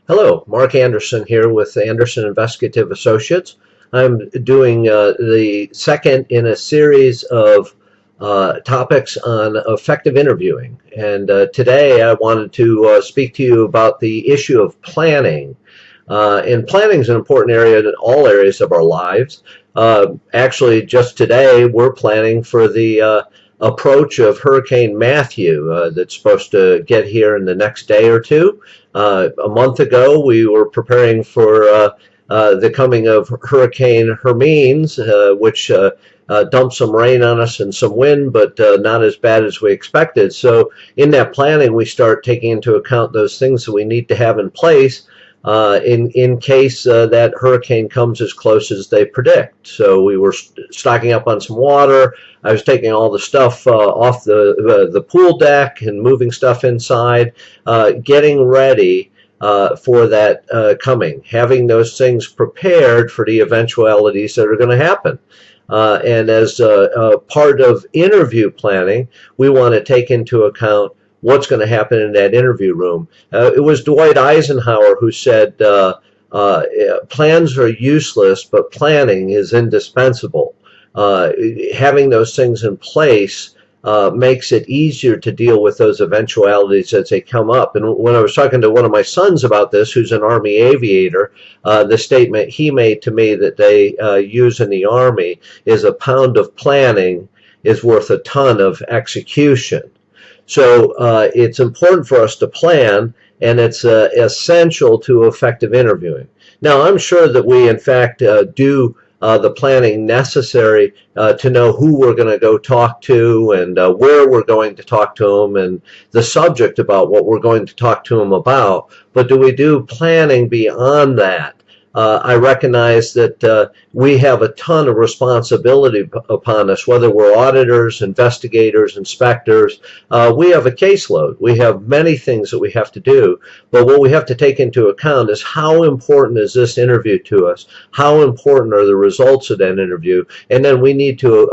Hello, Mark Anderson here with Anderson Investigative Associates. I'm doing the second in a series of topics on effective interviewing. And today I wanted to speak to you about the issue of planning. And planning is an important area in all areas of our lives. Actually, just today we're planning for the approach of Hurricane Matthew that's supposed to get here in the next day or two. A month ago, we were preparing for the coming of Hurricane Hermines, which dumped some rain on us and some wind, but not as bad as we expected. So in that planning, we start taking into account those things that we need to have in place in case that hurricane comes as close as they predict. So we were stocking up on some water. I was taking all the stuff off the pool deck and moving stuff inside, getting ready for that coming, having those things prepared for the eventualities that are going to happen. And as a part of interview planning, we want to take into account what's going to happen in that interview room. It was Dwight Eisenhower who said, plans are useless, but planning is indispensable. Having those things in place makes it easier to deal with those eventualities as they come up. And when I was talking to one of my sons about this, who's an Army aviator, the statement he made to me that they use in the Army is a pound of planning is worth a ton of execution. So it's important for us to plan, and it's essential to effective interviewing. Now, I'm sure that we, in fact, do the planning necessary to know who we're going to go talk to and where we're going to talk to them and the subject about what we're going to talk to them about. But do we do planning beyond that? I recognize that we have a ton of responsibility upon us, whether we're auditors, investigators, inspectors. We have a caseload. We have many things that we have to do, but what we have to take into account is how important is this interview to us? How important are the results of that interview? And then we need to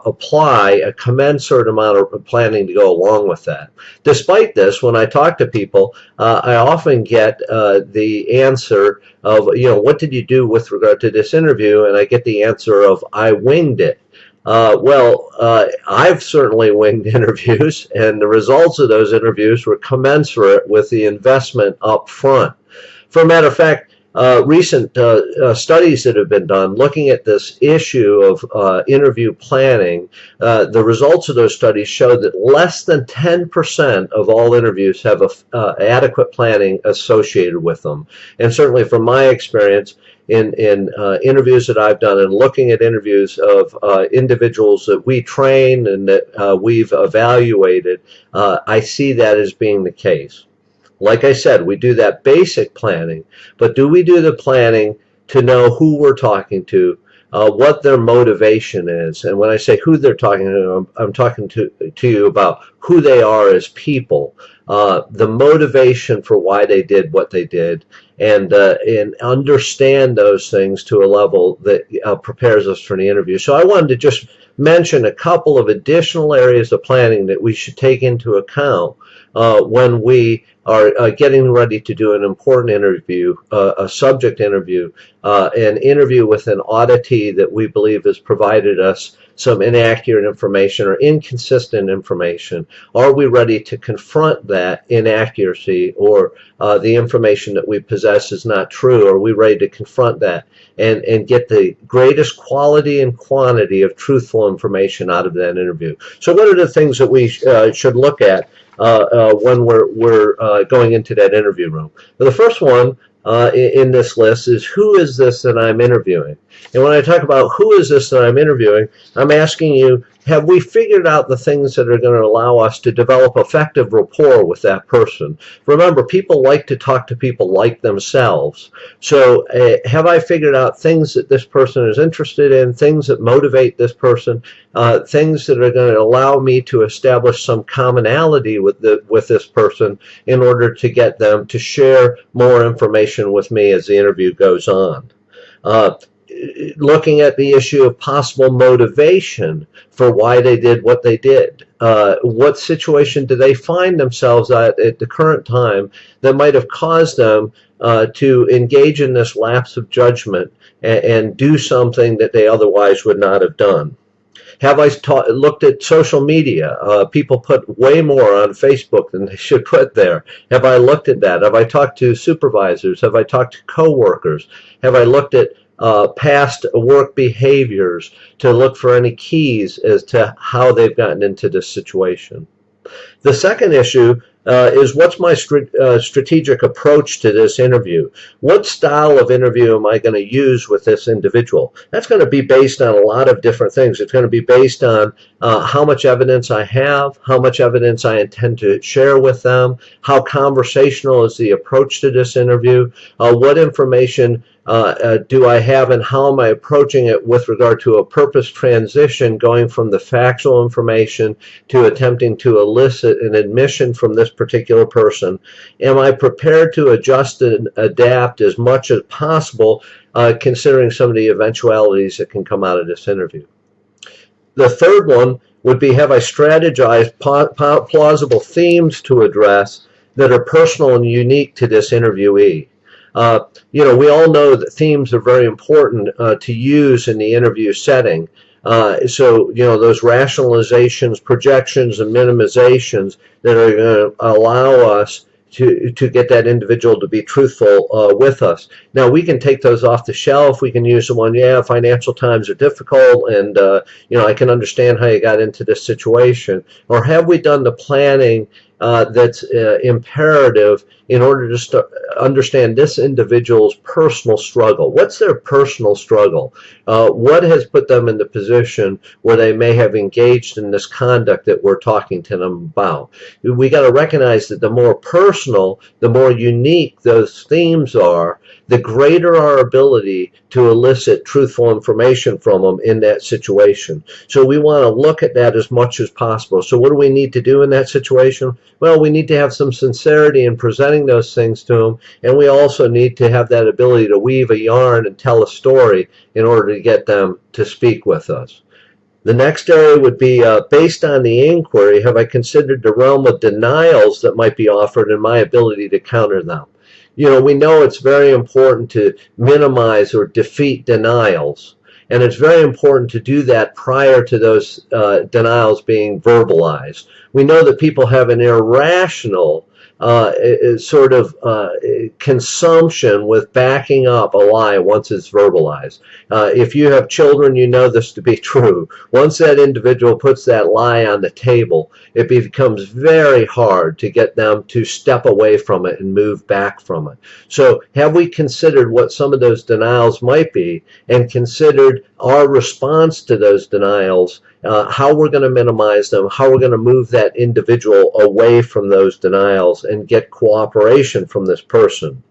apply a commensurate amount of planning to go along with that. Despite this, when I talk to people, I often get the answer of, what did you do with regard to this interview? And I get the answer of, I winged it. I've certainly winged interviews, and the results of those interviews were commensurate with the investment up front. For a matter of fact, recent studies that have been done looking at this issue of interview planning, the results of those studies show that less than 10% of all interviews have adequate planning associated with them. And certainly from my experience in interviews that I've done and looking at interviews of individuals that we train and that we've evaluated, I see that as being the case. Like I said, we do that basic planning, but do we do the planning to know who we're talking to, what their motivation is? And when I say who they're talking to, I'm talking to you about who they are as people, the motivation for why they did what they did, and understand those things to a level that prepares us for the interview. So I wanted to just mention a couple of additional areas of planning that we should take into account when we are getting ready to do an important interview, a subject interview, an interview with an auditee that we believe has provided us some inaccurate information or inconsistent information. Are we ready to confront that inaccuracy or the information that we possess is not true? Are we ready to confront that and get the greatest quality and quantity of truthful information out of that interview? So what are the things that we should look at when we're going into that interview room? Well, the first one in this list is, who is this that I'm interviewing? And when I talk about who is this that I'm interviewing, I'm asking you, have we figured out the things that are going to allow us to develop effective rapport with that person? Remember, people like to talk to people like themselves. So have I figured out things that this person is interested in, things that motivate this person, things that are going to allow me to establish some commonality with this person in order to get them to share more information with me as the interview goes on? looking at the issue of possible motivation for why they did what they did. What situation do they find themselves at the current time that might have caused them to engage in this lapse of judgment and do something that they otherwise would not have done? Have I looked at social media? People put way more on Facebook than they should put there. Have I looked at that? Have I talked to supervisors? Have I talked to coworkers? Have I looked at past work behaviors to look for any keys as to how they've gotten into this situation? The second issue is what's my strategic approach to this interview? What style of interview am I going to use with this individual? That's going to be based on a lot of different things. It's going to be based on how much evidence I have, how much evidence I intend to share with them, how conversational is the approach to this interview, what information do I have, and how am I approaching it with regard to a purpose transition, going from the factual information to attempting to elicit an admission from this particular person? Am I prepared to adjust and adapt as much as possible, considering some of the eventualities that can come out of this interview? The third one would be, have I strategized plausible themes to address that are personal and unique to this interviewee? We all know that themes are very important to use in the interview setting. So those rationalizations, projections, and minimizations that are going to allow us to get that individual to be truthful with us. Now, we can take those off the shelf. We can use the one, financial times are difficult, and I can understand how you got into this situation. Or have we done the planning that's imperative in order to understand this individual's personal struggle? What's their personal struggle? What has put them in the position where they may have engaged in this conduct that we're talking to them about? We got to recognize that the more personal, the more unique those themes are, the greater our ability to elicit truthful information from them in that situation. So we want to look at that as much as possible. So what do we need to do in that situation? Well, we need to have some sincerity in presenting those things to them, and we also need to have that ability to weave a yarn and tell a story in order to get them to speak with us. The next area would be, based on the inquiry, have I considered the realm of denials that might be offered and my ability to counter them? We know it's very important to minimize or defeat denials, and it's very important to do that prior to those denials being verbalized. We know that people have an irrational sort of consumption with backing up a lie once it's verbalized. If you have children, you know this to be true. Once that individual puts that lie on the table, it becomes very hard to get them to step away from it and move back from it. So have we considered what some of those denials might be, and considered our response to those denials, how we're going to minimize them, how we're going to move that individual away from those denials and get cooperation from this person?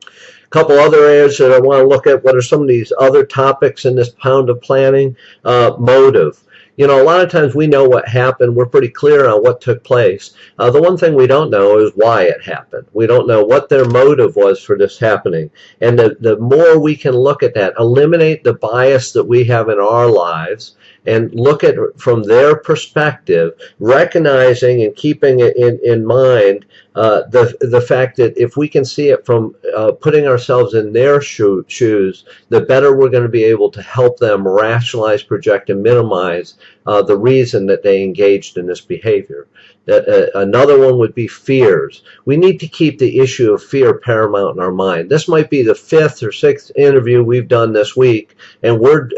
A couple other areas that I want to look at. What are some of these other topics in this pound of planning? Motive. A lot of times we know what happened. We're pretty clear on what took place. The one thing we don't know is why it happened. We don't know what their motive was for this happening. And the more we can look at that, eliminate the bias that we have in our lives, and look at it from their perspective, recognizing and keeping it in mind the fact that if we can see it from putting ourselves in their shoes, the better we're going to be able to help them rationalize, project, and minimize the reason that they engaged in this behavior. Another one would be fears. We need to keep the issue of fear paramount in our mind. This might be the 5th or 6th interview we've done this week, and we're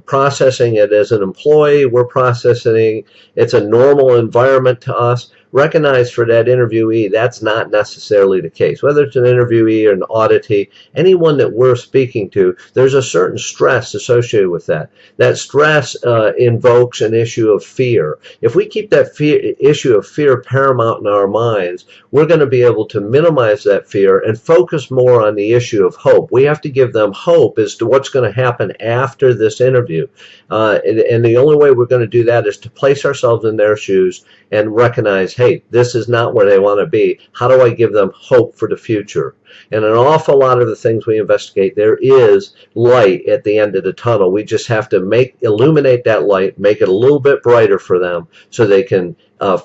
processing it as an employee. We're processing it's a normal environment to us. Recognize for that interviewee, that's not necessarily the case. Whether it's an interviewee or an auditee, anyone that we're speaking to, there's a certain stress associated with that. That stress invokes an issue of fear. If we keep that issue of fear paramount in our minds, we're going to be able to minimize that fear and focus more on the issue of hope. We have to give them hope as to what's going to happen after this interview. And the only way we're going to do that is to place ourselves in their shoes and recognize, hey, this is not where they want to be. How do I give them hope for the future? And an awful lot of the things we investigate, there is light at the end of the tunnel. We just have to illuminate that light, make it a little bit brighter for them so they can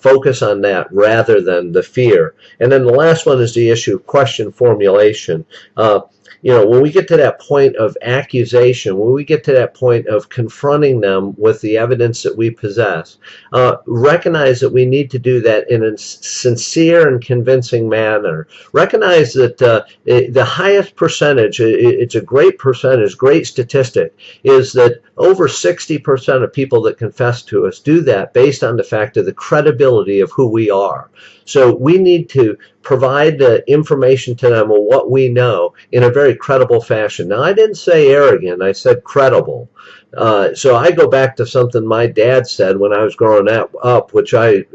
focus on that rather than the fear. And then the last one is the issue of question formulation. When we get to that point of accusation, when we get to that point of confronting them with the evidence that we possess, recognize that we need to do that in a sincere and convincing manner. Recognize that the highest percentage, it's a great percentage, great statistic, is that over 60% of people that confess to us do that based on the fact of the credibility of who we are. So we need to provide the information to them of what we know in a very credible fashion. Now, I didn't say arrogant, I said credible. So I go back to something my dad said when I was growing up, which I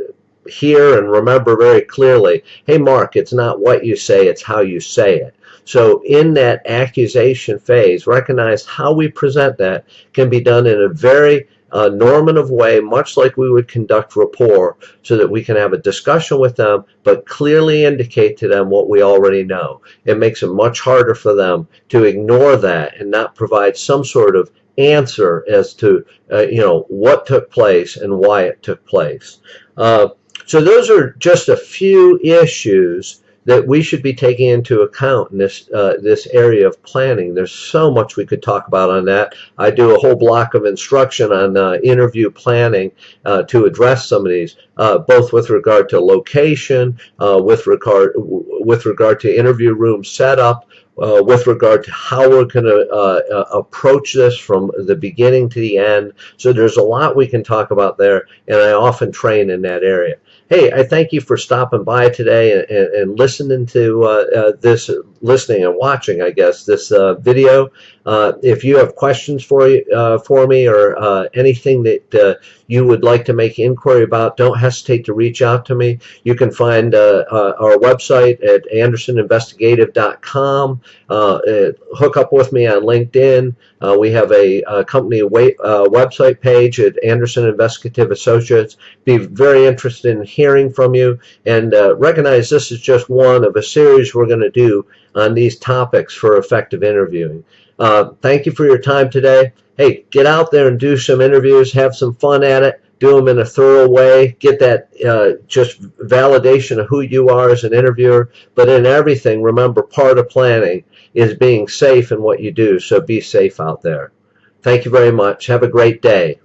hear and remember very clearly. Hey, Mark, it's not what you say, it's how you say it. So in that accusation phase, recognize how we present that can be done in a very normative way, much like we would conduct rapport, so that we can have a discussion with them, but clearly indicate to them what we already know. It makes it much harder for them to ignore that and not provide some sort of answer as to what took place and why it took place. So those are just a few issues that we should be taking into account in this area of planning. There's so much we could talk about on that. I do a whole block of instruction on interview planning to address some of these, both with regard to location, with regard to interview room setup, with regard to how we're going to approach this from the beginning to the end. So there's a lot we can talk about there, and I often train in that area. Hey, I thank you for stopping by today and listening to listening and watching, I guess, this video. If you have questions for me or anything that you would like to make inquiry about, don't hesitate to reach out to me. You can find our website at andersoninvestigative.com. Hook up with me on LinkedIn. We have a company website page at Anderson Investigative Associates. Be very interested in hearing from you, and recognize this is just one of a series we're going to do on these topics for effective interviewing. Thank you for your time today. Hey, get out there and do some interviews, have some fun at it, do them in a thorough way, get that just validation of who you are as an interviewer. But in everything, remember, part of planning is being safe in what you do, so be safe out there. Thank you very much. Have a great day.